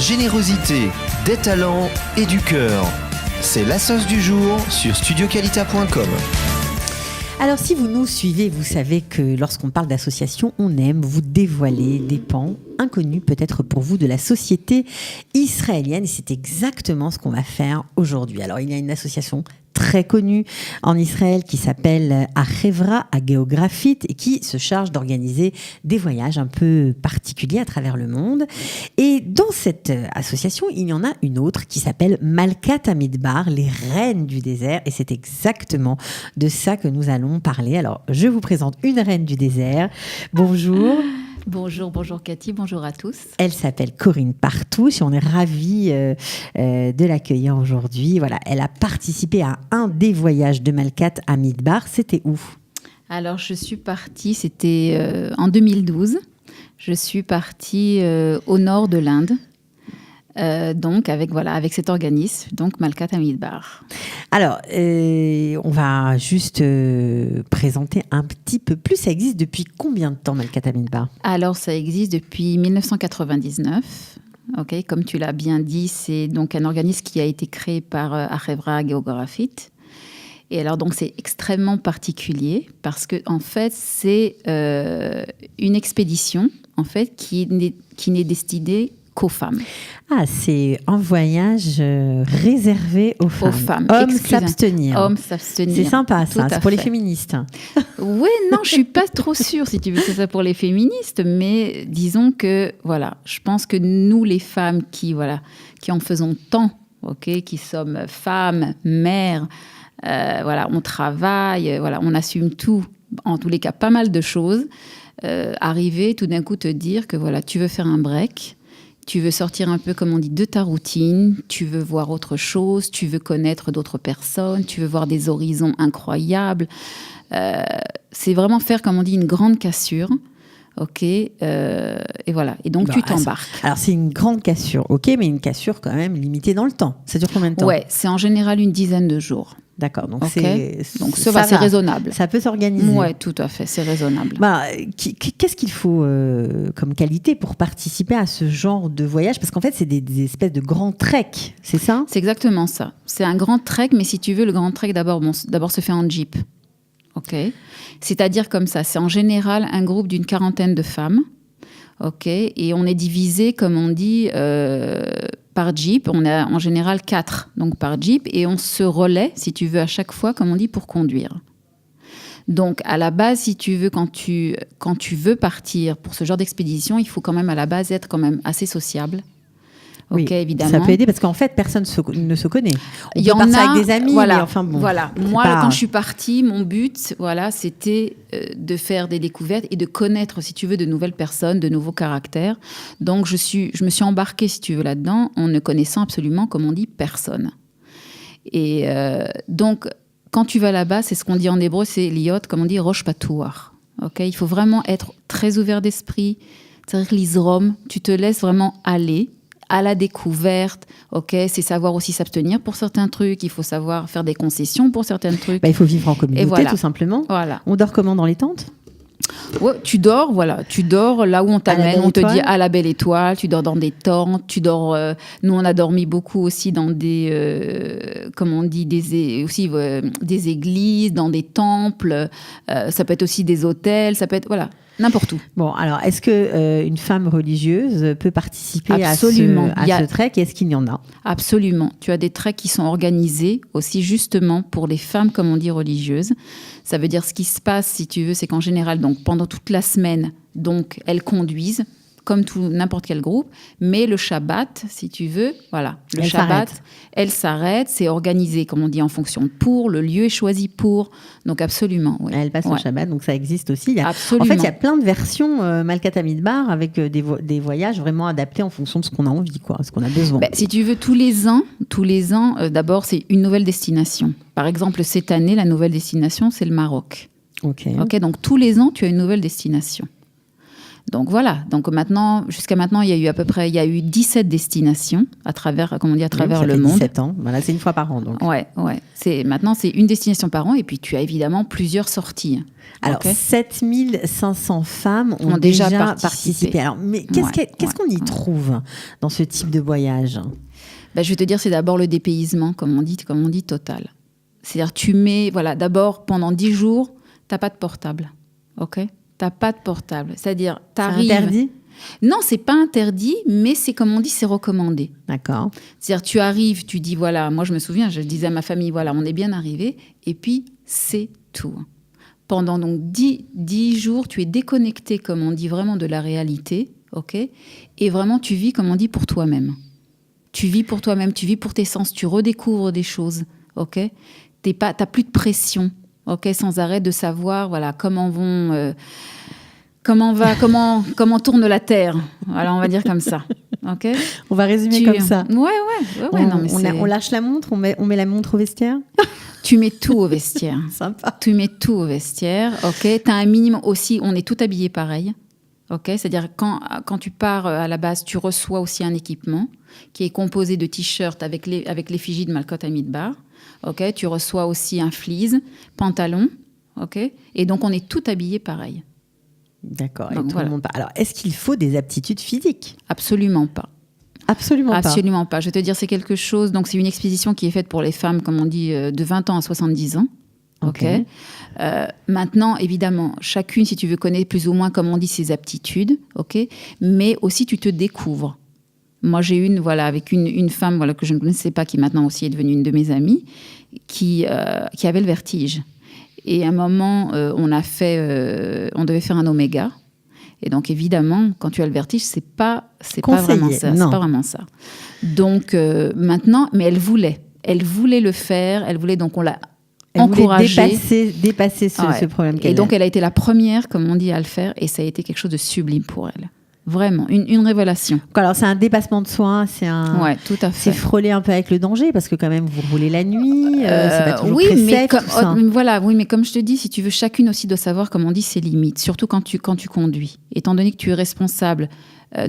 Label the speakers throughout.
Speaker 1: générosité, des talents et du cœur. C'est la sauce du jour sur studioqualita.com.
Speaker 2: Alors si vous nous suivez, vous savez que lorsqu'on parle d'association, on aime vous dévoiler des pans inconnus peut-être pour vous de la société israélienne. Et c'est exactement ce qu'on va faire aujourd'hui. Alors il y a une association très connue en Israël qui s'appelle Hachevra Hageographit et qui se charge d'organiser des voyages un peu particuliers à travers le monde. Et dans cette association, il y en a une autre qui s'appelle Malkat Hamidbar, les reines du désert. Et c'est exactement de ça que nous allons parler. Alors, je vous présente une reine du désert. Bonjour.
Speaker 3: Bonjour Cathy, bonjour à tous.
Speaker 2: Elle s'appelle Corinne Partouche et on est ravis de l'accueillir aujourd'hui. Voilà, elle a participé à un des voyages de Malkat Hamidbar. C'était où ?
Speaker 3: Alors, je suis partie, c'était en 2012. Je suis partie au nord de l'Inde. Donc avec cet organisme, donc Malkat Hamidbar.
Speaker 2: Alors, on va juste présenter un petit peu plus. Ça existe depuis combien de temps, Malkat Hamidbar ?
Speaker 3: Alors, ça existe depuis 1999. Ok, comme tu l'as bien dit, c'est donc un organisme qui a été créé par Hachevra Hageographit. Et alors, donc, c'est extrêmement particulier parce que, en fait, c'est une expédition, en fait, qui n'est destinée qu'aux femmes.
Speaker 2: Ah, c'est un voyage réservé aux femmes. Hommes s'abstenir. C'est sympa, ça. C'est pour les féministes.
Speaker 3: Oui, non, je suis pas trop sûre, si tu veux, que c'est ça pour les féministes. Mais disons que, voilà, je pense que nous, les femmes qui en faisons tant, qui sommes femmes, mères, on travaille, on assume tout, en tous les cas, pas mal de choses. Arriver tout d'un coup te dire que, tu veux faire un break. Tu veux sortir un peu, comme on dit, de ta routine, tu veux voir autre chose, tu veux connaître d'autres personnes, tu veux voir des horizons incroyables. C'est vraiment faire, comme on dit, une grande cassure. Et voilà. Et donc, tu t'embarques.
Speaker 2: Alors, c'est une grande cassure, mais une cassure quand même limitée dans le temps. Ça dure combien de temps ?
Speaker 3: Ouais, c'est en général une dizaine de jours.
Speaker 2: D'accord, donc
Speaker 3: c'est raisonnable.
Speaker 2: Ça peut s'organiser.
Speaker 3: Oui, tout à fait, c'est raisonnable.
Speaker 2: Qu'est-ce qu'il faut comme qualité pour participer à ce genre de voyage ? Parce qu'en fait, c'est des espèces de grands treks, c'est ça ?
Speaker 3: C'est exactement ça. C'est un grand trek, mais si tu veux, le grand trek, d'abord se fait en jeep. C'est-à-dire comme ça, c'est en général un groupe d'une 40aine de femmes. Et on est divisé, comme on dit, par jeep. On a en général 4 donc par jeep et on se relaie, si tu veux, à chaque fois, comme on dit, pour conduire. Donc, à la base, si tu veux, quand tu veux partir pour ce genre d'expédition, il faut quand même à la base être quand même assez sociable.
Speaker 2: Oui,
Speaker 3: évidemment.
Speaker 2: Ça peut aider parce qu'en fait, personne ne se connaît.
Speaker 3: Il y en a
Speaker 2: avec des amis,
Speaker 3: voilà,
Speaker 2: mais enfin bon.
Speaker 3: Voilà. Moi, quand je suis partie, mon but, c'était de faire des découvertes et de connaître, si tu veux, de nouvelles personnes, de nouveaux caractères. Donc, je me suis embarquée, si tu veux, là-dedans, en ne connaissant absolument, comme on dit, personne. Et donc, quand tu vas là-bas, c'est ce qu'on dit en hébreu, c'est liot, comme on dit, rosh patouar. Il faut vraiment être très ouvert d'esprit. C'est-à-dire l'isrom, tu te laisses vraiment aller à la découverte, c'est savoir aussi s'abstenir pour certains trucs, il faut savoir faire des concessions pour certains trucs.
Speaker 2: Il faut vivre en communauté, tout simplement.
Speaker 3: Voilà.
Speaker 2: On dort comment dans les tentes ?
Speaker 3: Ouais, tu dors là où on t'amène, on te dit à la belle étoile, tu dors dans des tentes, nous on a dormi beaucoup aussi dans des, des églises, dans des temples, ça peut être aussi des hôtels, ça peut être, n'importe où.
Speaker 2: Bon, alors, est-ce qu'une femme religieuse peut participer à ce trek ? Est-ce qu'il y en a ?
Speaker 3: Absolument. Tu as des treks qui sont organisés aussi justement pour les femmes, comme on dit, religieuses. Ça veut dire ce qui se passe, si tu veux, c'est qu'en général, donc, pendant toute la semaine, donc, elles conduisent, comme n'importe quel groupe, mais le Shabbat, si tu veux, elle s'arrête, c'est organisé, comme on dit, en fonction pour, le lieu est choisi pour, donc absolument. Oui.
Speaker 2: Elle passe au Shabbat, donc ça existe aussi.
Speaker 3: Absolument.
Speaker 2: En fait, il y a plein de versions Malkat Hamidbar avec des voyages vraiment adaptés en fonction de ce qu'on a envie, ce qu'on a besoin.
Speaker 3: Si tu veux, tous les ans, d'abord, c'est une nouvelle destination. Par exemple, cette année, la nouvelle destination, c'est le Maroc.
Speaker 2: Ok.
Speaker 3: Donc tous les ans, tu as une nouvelle destination. Donc voilà. Donc maintenant, jusqu'à maintenant, il y a eu 17 destinations à travers
Speaker 2: Ça
Speaker 3: le
Speaker 2: fait
Speaker 3: monde.
Speaker 2: 17 ans. Voilà, c'est une fois par an. Donc.
Speaker 3: Ouais. Maintenant, c'est une destination par an et puis tu as évidemment plusieurs sorties.
Speaker 2: Alors,
Speaker 3: Ok.
Speaker 2: 7500 femmes ont déjà participé. Alors, mais qu'est-ce qu'on y trouve dans ce type de voyage?
Speaker 3: Je vais te dire, c'est d'abord le dépaysement, comme on dit, total. C'est-à-dire, d'abord, pendant 10 jours, t'as pas de portable. OK? T'as pas de portable. C'est-à-dire, t'arrives...
Speaker 2: C'est interdit?
Speaker 3: Non, c'est pas interdit, mais c'est comme on dit, c'est recommandé.
Speaker 2: D'accord.
Speaker 3: C'est-à-dire, tu arrives, tu dis, voilà, moi je me souviens, je disais à ma famille, voilà, on est bien arrivé, et puis c'est tout. Pendant donc 10 jours, tu es déconnecté, comme on dit, vraiment de la réalité, ok? Et vraiment, tu vis, comme on dit, pour toi-même. Tu vis pour toi-même, tu vis pour tes sens, tu redécouvres des choses, ok? T'as plus de pression, ok? Sans arrêt de savoir, voilà, comment tourne la Terre. Voilà, on va dire comme ça, ok?
Speaker 2: On va résumer comme ça.
Speaker 3: Ouais. Non, mais
Speaker 2: on lâche la montre, on met la montre au vestiaire.
Speaker 3: Tu mets tout au vestiaire.
Speaker 2: Sympa.
Speaker 3: Tu mets tout au vestiaire, ok? T'as un minimum aussi, on est tout habillé pareil, ok? C'est-à-dire quand tu pars à la base, tu reçois aussi un équipement qui est composé de t-shirts avec l'effigie de Malkot Hamidbar, ok? Tu reçois aussi un fleece, pantalon, ok? Et donc on est tout habillé pareil.
Speaker 2: D'accord. Et
Speaker 3: Donc,
Speaker 2: tout le monde part. Alors, est-ce qu'il faut des aptitudes physiques?
Speaker 3: Absolument pas. Absolument pas. Je vais te dire, c'est quelque chose. Donc, c'est une expédition qui est faite pour les femmes, comme on dit, de 20 ans à 70 ans. OK. Maintenant, évidemment, chacune, si tu veux, connaît plus ou moins, comme on dit, ses aptitudes. OK. Mais aussi, tu te découvres. Moi, j'ai avec une femme que je ne connaissais pas, qui maintenant aussi est devenue une de mes amies, qui avait le vertige. Et à un moment, on devait faire un oméga. Et donc, évidemment, quand tu as le vertige, c'est pas vraiment ça.
Speaker 2: Non.
Speaker 3: C'est pas vraiment ça. Donc, maintenant, mais elle voulait le faire. Elle voulait, donc on l'a encouragée.
Speaker 2: Dépasser ce problème qu'elle a.
Speaker 3: Et donc, elle a été la première, comme on dit, à le faire. Et ça a été quelque chose de sublime pour elle. Vraiment, une révélation.
Speaker 2: Alors, c'est un dépassement de soi,
Speaker 3: Ouais, tout à fait.
Speaker 2: C'est frôler un peu avec le danger, parce que quand même, vous roulez la nuit, c'est pas toujours
Speaker 3: oui,
Speaker 2: très
Speaker 3: mais
Speaker 2: safe, tout ça.
Speaker 3: Oui, mais comme je te dis, si tu veux, chacune aussi doit savoir, comme on dit, ses limites, surtout quand tu conduis. Étant donné que tu es responsable,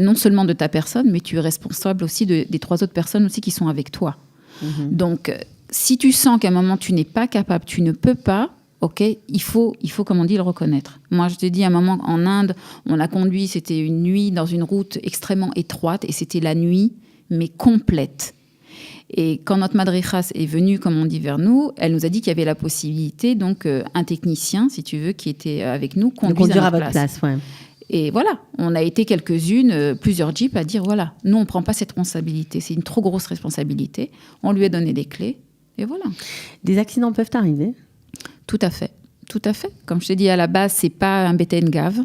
Speaker 3: non seulement de ta personne, mais tu es responsable aussi des 3 autres personnes aussi qui sont avec toi. Mm-hmm. Donc, si tu sens qu'à un moment, tu n'es pas capable, tu ne peux pas, ok, il faut, comme on dit, le reconnaître. Moi, je te dis, à un moment, en Inde, on a conduit, c'était une nuit dans une route extrêmement étroite, et c'était la nuit, mais complète. Et quand notre madrichas est venue, comme on dit, vers nous, elle nous a dit qu'il y avait la possibilité, donc un technicien, si tu veux, qui était avec nous,
Speaker 2: conduire à votre place. Ouais.
Speaker 3: Et voilà, on a été quelques-unes, plusieurs jeeps, à dire, voilà, nous, on ne prend pas cette responsabilité, c'est une trop grosse responsabilité. On lui a donné des clés, et voilà.
Speaker 2: Des accidents peuvent arriver?
Speaker 3: Tout à fait. Comme je t'ai dit, à la base, c'est pas un Betengav.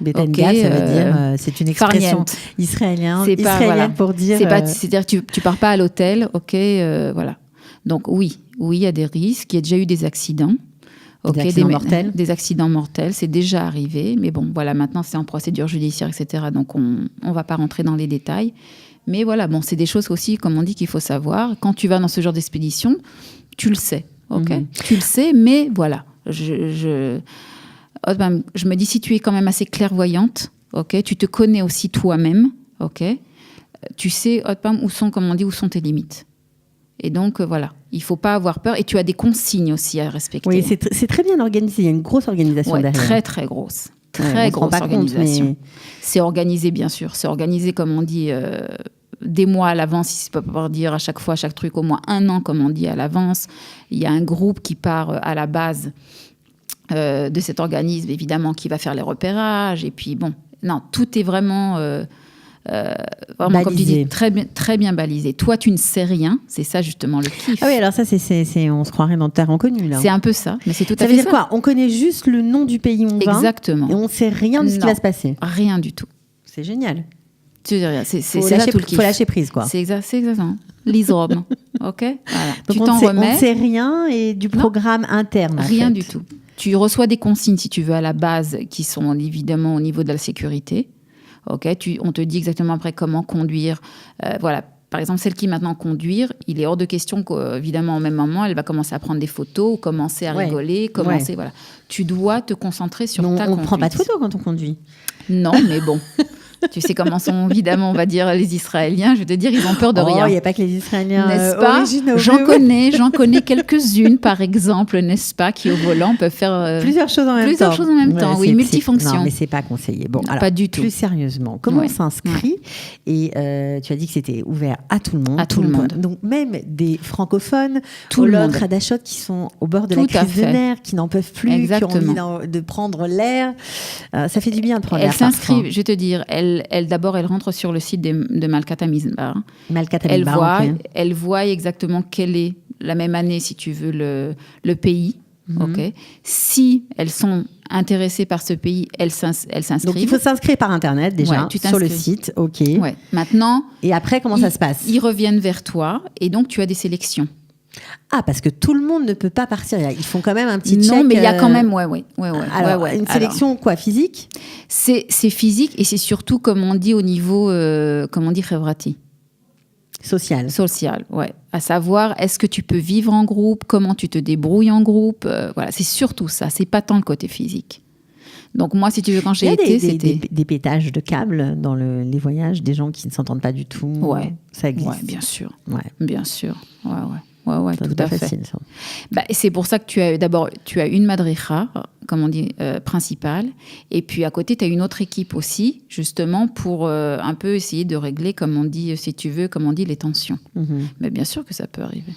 Speaker 2: Betengav, ça veut dire, c'est une expression israélienne pour dire...
Speaker 3: C'est-à-dire que tu pars pas à l'hôtel, ok, voilà. Donc oui, il y a des risques, il y a déjà eu des accidents. Des accidents mortels, c'est déjà arrivé. Mais bon, voilà, maintenant, c'est en procédure judiciaire, etc. Donc, on va pas rentrer dans les détails. Mais voilà, bon, c'est des choses aussi, comme on dit, qu'il faut savoir. Quand tu vas dans ce genre d'expédition, tu le sais. Okay. Tu le sais, mais voilà. Je me dis, si tu es quand même assez clairvoyante, okay, tu te connais aussi toi-même, okay, tu sais où sont tes limites. Et donc, voilà, il ne faut pas avoir peur. Et tu as des consignes aussi à respecter.
Speaker 2: Oui, c'est très bien organisé. Il y a une grosse organisation derrière.
Speaker 3: Très, très grosse. Très grosse organisation. Compte, mais... C'est organisé, bien sûr. C'est organisé, comme on dit... des mois à l'avance, si c'est pas pour dire à chaque fois, chaque truc, au moins 1 an, comme on dit, à l'avance. Il y a un groupe qui part à la base de cet organisme, évidemment, qui va faire les repérages. Et puis, bon, non, tout est vraiment comme tu dis, très bien balisé. Toi, tu ne sais rien. C'est ça, justement, le kiff.
Speaker 2: Ah oui, alors ça, on se croirait dans Terre Inconnue, là.
Speaker 3: C'est un peu ça, mais c'est tout à fait ça.
Speaker 2: Ça veut dire quoi? On connaît juste le nom du pays où on va.
Speaker 3: Exactement.
Speaker 2: Et on ne sait rien de ce qui va se passer.
Speaker 3: Rien du tout.
Speaker 2: C'est génial.
Speaker 3: C'est ça tout le kiff.
Speaker 2: Faut lâcher prise, quoi.
Speaker 3: C'est exactement. L'ISROM. OK, voilà.
Speaker 2: Donc on ne sait rien et du programme interne.
Speaker 3: Rien du tout. Tu reçois des consignes, si tu veux, à la base, qui sont évidemment au niveau de la sécurité. OK, on te dit exactement après comment conduire. Voilà. par exemple, celle qui maintenant conduire, il est hors de question qu'évidemment, au même moment, elle va commencer à prendre des photos, ou commencer à rigoler, voilà. Tu dois te concentrer sur ta conduite.
Speaker 2: On ne prend pas de photos quand on conduit.
Speaker 3: Non, mais bon. Tu sais comment sont, évidemment, on va dire, les Israéliens. Je vais te dire, ils ont peur de rien.
Speaker 2: Il n'y a pas que les Israéliens
Speaker 3: n'est-ce pas?
Speaker 2: Originaux.
Speaker 3: J'en connais quelques-unes, par exemple, n'est-ce pas, qui au volant peuvent faire
Speaker 2: plusieurs choses en même temps.
Speaker 3: Oui, multifonction.
Speaker 2: Non, mais c'est pas conseillé. Bon, alors,
Speaker 3: pas du tout.
Speaker 2: Plus sérieusement, comment on s'inscrit? Et tu as dit que c'était ouvert à tout le monde.
Speaker 3: À tout le monde.
Speaker 2: Donc même des francophones,
Speaker 3: tout le monde,
Speaker 2: Hadachot qui sont au bord de la crise de nerfs, qui n'en peuvent plus,
Speaker 3: exactement,
Speaker 2: qui ont envie de prendre l'air. Ça fait du bien de prendre l'air.
Speaker 3: Elles s'inscrivent, je vais te dire. D'abord, elle rentre sur le site de Malkat Hamidbar. Elle voit exactement quelle est, la même année, si tu veux, le pays. Okay. Si elles sont intéressées par ce pays, elles s'inscrivent.
Speaker 2: Donc, il faut s'inscrire par Internet, déjà, sur le site. OK.
Speaker 3: Ouais. Maintenant...
Speaker 2: Et après, comment ça se passe?
Speaker 3: Ils reviennent vers toi et donc, tu as des sélections.
Speaker 2: Ah, parce que tout le monde ne peut pas partir. Ils font quand même un petit check.
Speaker 3: Non, mais il y a quand même,
Speaker 2: Alors, une sélection, quoi, physique?
Speaker 3: C'est physique et c'est surtout, comme on dit, au niveau, Chevrati. Social, ouais. À savoir, est-ce que tu peux vivre en groupe? Comment tu te débrouilles en groupe? Voilà, c'est surtout ça. C'est pas tant le côté physique. Donc moi, si tu veux, quand j'ai été, c'était...
Speaker 2: des pétages de câbles dans les voyages, des gens qui ne s'entendent pas du tout.
Speaker 3: Ouais.
Speaker 2: Ça existe.
Speaker 3: Ouais, bien sûr.
Speaker 2: Ouais.
Speaker 3: Bien sûr. Ouais,
Speaker 2: ça,
Speaker 3: tout à fait.
Speaker 2: Facile, ça.
Speaker 3: Et c'est pour ça que tu as une madricha, comme on dit, principale, et puis à côté, tu as une autre équipe aussi, justement, pour un peu essayer de régler, comme on dit, si tu veux, comme on dit, les tensions. Mais bien sûr que ça peut arriver.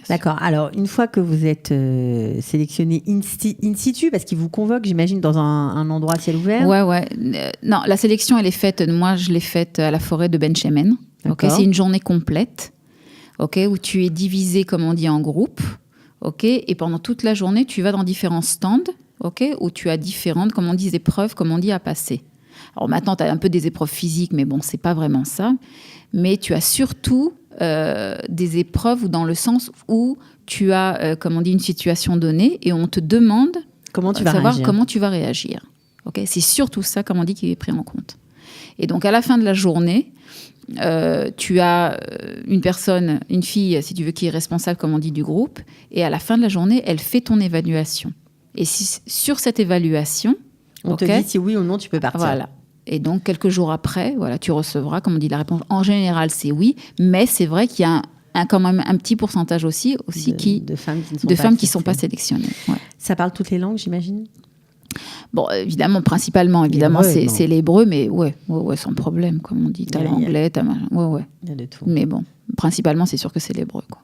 Speaker 2: D'accord. Alors, une fois que vous êtes sélectionné in situ, parce qu'ils vous convoquent, j'imagine, dans un endroit à ciel ouvert.
Speaker 3: Non, la sélection, elle est faite, moi, je l'ai faite à la forêt de Ben Shemen. Okay, c'est une journée complète. Où tu es divisé, comme on dit, en groupes, et pendant toute la journée, tu vas dans différents stands, où tu as différentes, comme on dit, épreuves, comme on dit, à passer. Alors maintenant, tu as un peu des épreuves physiques, mais bon, c'est pas vraiment ça. Mais tu as surtout des épreuves dans le sens où tu as, comme on dit, une situation donnée, et on te demande
Speaker 2: comment tu
Speaker 3: vas réagir. C'est surtout ça, comme on dit, qui est pris en compte. Et donc, à la fin de la journée, tu as une fille, si tu veux, qui est responsable, comme on dit, du groupe, et à la fin de la journée, elle fait ton évaluation. Et sur cette évaluation,
Speaker 2: on te dit si oui ou non tu peux partir.
Speaker 3: Voilà. Et donc, quelques jours après, tu recevras, comme on dit, la réponse. En général, c'est oui, mais c'est vrai qu'il y a quand même un petit pourcentage aussi
Speaker 2: de femmes qui ne sont
Speaker 3: pas sélectionnées. Ouais.
Speaker 2: Ça parle toutes les langues, j'imagine?
Speaker 3: Bon, principalement, c'est l'hébreu, mais ouais, sans problème, comme on dit. T'as l'anglais,
Speaker 2: Il y a de tout.
Speaker 3: Mais bon, principalement, c'est sûr que c'est l'hébreu, quoi.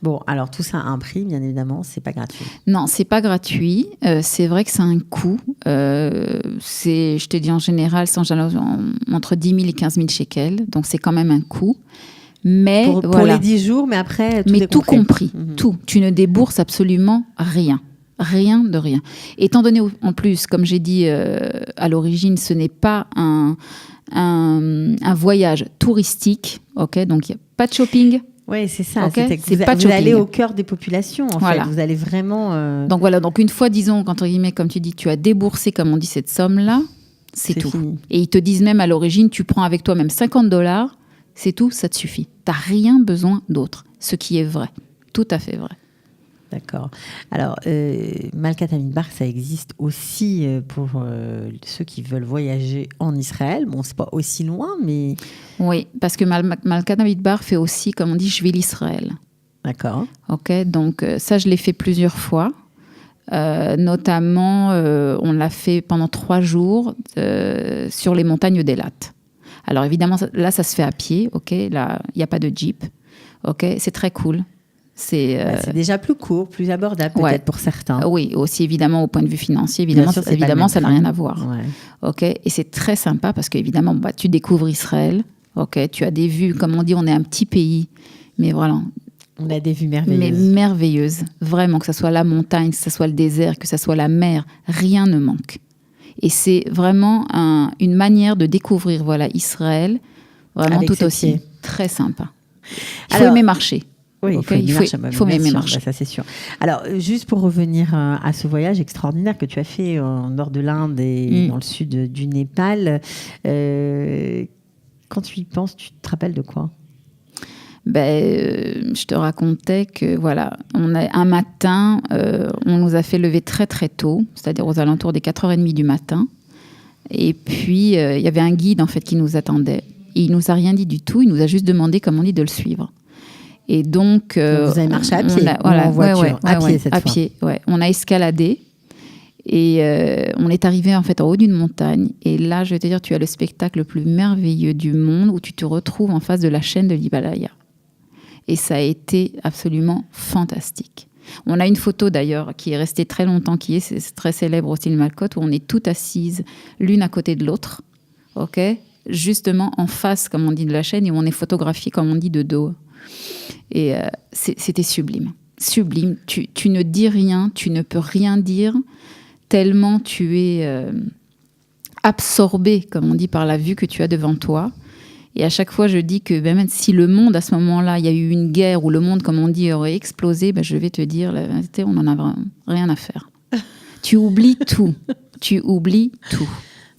Speaker 2: Bon, alors tout ça a un prix, bien évidemment, c'est pas gratuit.
Speaker 3: Non, c'est pas gratuit. C'est vrai que ça a un coût. Je te dis en général, entre 10 000 et 15 000 shekels, donc c'est quand même un coût. Mais
Speaker 2: pour les 10 jours, mais après,
Speaker 3: tout compris. Tout. Tu ne débourses absolument rien. Rien de rien. Étant donné, en plus, comme j'ai dit à l'origine, ce n'est pas un voyage touristique, donc il n'y a pas de shopping.
Speaker 2: Oui, c'est ça.
Speaker 3: Vous
Speaker 2: allez au cœur des populations, en fait. Vous allez vraiment...
Speaker 3: Donc une fois, disons, entre guillemets, comme tu dis, tu as déboursé, comme on dit, cette somme-là, c'est tout. Fini. Et ils te disent même à l'origine, tu prends avec toi même $50, c'est tout, ça te suffit. Tu n'as rien besoin d'autre, ce qui est vrai. Tout à fait vrai.
Speaker 2: D'accord. Alors, Malkat Hamidbar, ça existe aussi pour ceux qui veulent voyager en Israël. Bon, c'est pas aussi loin, mais...
Speaker 3: Oui, parce que Malkat Hamidbar fait aussi, comme on dit, Shvil Israël.
Speaker 2: D'accord.
Speaker 3: Donc ça, je l'ai fait plusieurs fois. Notamment, on l'a fait pendant 3 jours sur les montagnes d'Elat. Alors évidemment, là, ça se fait à pied. Là, il n'y a pas de jeep. C'est très cool. C'est
Speaker 2: déjà plus court, plus abordable peut-être pour certains.
Speaker 3: Oui, aussi évidemment au point de vue financier, évidemment ça n'a rien à voir. Ouais. Et c'est très sympa parce qu'évidemment, tu découvres Israël. Tu as des vues, comme on dit, on est un petit pays, mais voilà.
Speaker 2: On a des vues merveilleuses.
Speaker 3: Mais merveilleuses, vraiment, que ce soit la montagne, que ce soit le désert, que ce soit la mer, rien ne manque. Et c'est vraiment une manière de découvrir Israël, vraiment avec tout aussi pieds. Très sympa. Il faut aimer marcher.
Speaker 2: Oui, il faut aimer marcher. Ça, c'est sûr. Alors, juste pour revenir à ce voyage extraordinaire que tu as fait au nord de l'Inde et dans le sud du Népal, quand tu y penses, tu te rappelles de quoi?
Speaker 3: Je te racontais que voilà, un matin, on nous a fait lever très très tôt, c'est-à-dire aux alentours des 4h30 du matin. Et puis, il y avait un guide en fait qui nous attendait. Et il nous a rien dit du tout, il nous a juste demandé, comme on dit, de le suivre. Et donc...
Speaker 2: vous avez marché à pied, en voiture, à pied cette fois.
Speaker 3: Pied, ouais. On a escaladé et on est arrivé en fait en haut d'une montagne. Et là, je vais te dire, tu as le spectacle le plus merveilleux du monde où tu te retrouves en face de la chaîne de l'Himalaya. Et ça a été absolument fantastique. On a une photo d'ailleurs qui est restée très longtemps, c'est très célèbre aussi, le Malkote, où on est toutes assises l'une à côté de l'autre, ok, justement en face, comme on dit, de la chaîne, et où on est photographié, comme on dit, de dos. Et c'était sublime. Sublime. Tu ne dis rien, tu ne peux rien dire, tellement tu es absorbé, comme on dit, par la vue que tu as devant toi. Et à chaque fois, je dis que même si le monde, à ce moment-là, il y a eu une guerre où le monde, comme on dit, aurait explosé, je vais te dire, la vérité, on n'en a rien à faire. Tu oublies tout. Tu oublies tout.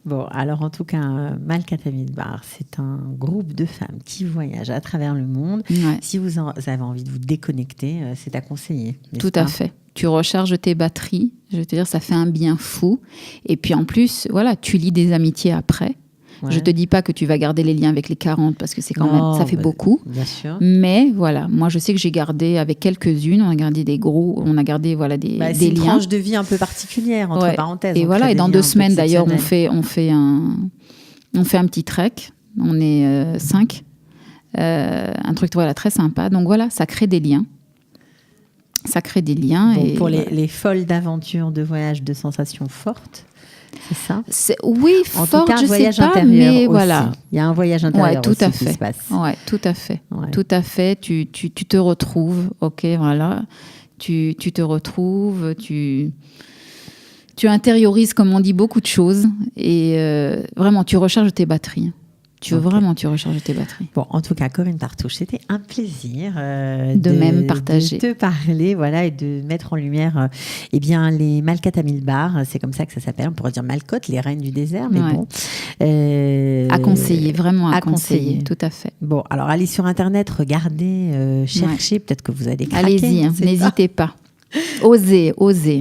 Speaker 2: Bon, alors en tout cas, Malkata Midbar, c'est un groupe de femmes qui voyagent à travers le monde.
Speaker 3: Ouais.
Speaker 2: Si vous avez envie de vous déconnecter, c'est à conseiller.
Speaker 3: Tout à fait. Tu recharges tes batteries. Je vais te dire, ça fait un bien fou. Et puis en plus, voilà, tu lis des amitiés après. Ouais. Je te dis pas que tu vas garder les liens avec les 40 parce que c'est quand même, ça fait beaucoup.
Speaker 2: Bien sûr.
Speaker 3: Mais voilà, moi je sais que j'ai gardé avec quelques-unes, on a gardé des voilà des liens.
Speaker 2: C'est une tranche de vie un peu particulière entre parenthèses.
Speaker 3: Et voilà, et dans 2 semaines d'ailleurs, on fait un petit trek. On est 5, un truc très sympa. Donc voilà, ça crée des liens. Ça crée des liens.
Speaker 2: Bon,
Speaker 3: et
Speaker 2: pour les folles d'aventures, de voyages, de sensations fortes. C'est ça.
Speaker 3: Oui,
Speaker 2: en
Speaker 3: fort,
Speaker 2: tout cas, un
Speaker 3: je
Speaker 2: voyage
Speaker 3: sais pas,
Speaker 2: intérieur
Speaker 3: mais
Speaker 2: aussi.
Speaker 3: voilà.
Speaker 2: Il y a un voyage intérieur
Speaker 3: tout
Speaker 2: aussi
Speaker 3: à
Speaker 2: qui
Speaker 3: fait.
Speaker 2: se passe.
Speaker 3: Ouais, tout à fait.
Speaker 2: Ouais.
Speaker 3: Tout à fait. Tu te retrouves, ok, voilà. Tu te retrouves, tu intériorises, comme on dit, beaucoup de choses et vraiment, tu recharges tes batteries. Tu recharges tes batteries.
Speaker 2: Bon, en tout cas, Corinne Partouche, c'était un plaisir
Speaker 3: de même partager.
Speaker 2: De te parler, voilà, et de mettre en lumière les Malkata Midbar, c'est comme ça que ça s'appelle. On pourrait dire Malkote, les reines du désert, mais bon.
Speaker 3: À conseiller, vraiment à conseiller, tout à fait.
Speaker 2: Bon, alors allez sur Internet, regardez, cherchez, peut-être que vous allez craquer.
Speaker 3: Allez-y, n'hésitez pas. Osez.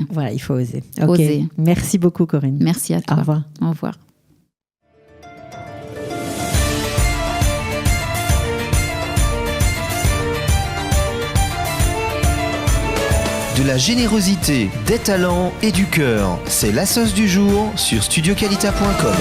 Speaker 2: Voilà, il faut oser.
Speaker 3: Oser.
Speaker 2: Merci beaucoup, Corinne.
Speaker 3: Merci à toi.
Speaker 2: Au revoir.
Speaker 3: Au revoir.
Speaker 1: De la générosité, des talents et du cœur, c'est la sauce du jour sur studioqualita.com.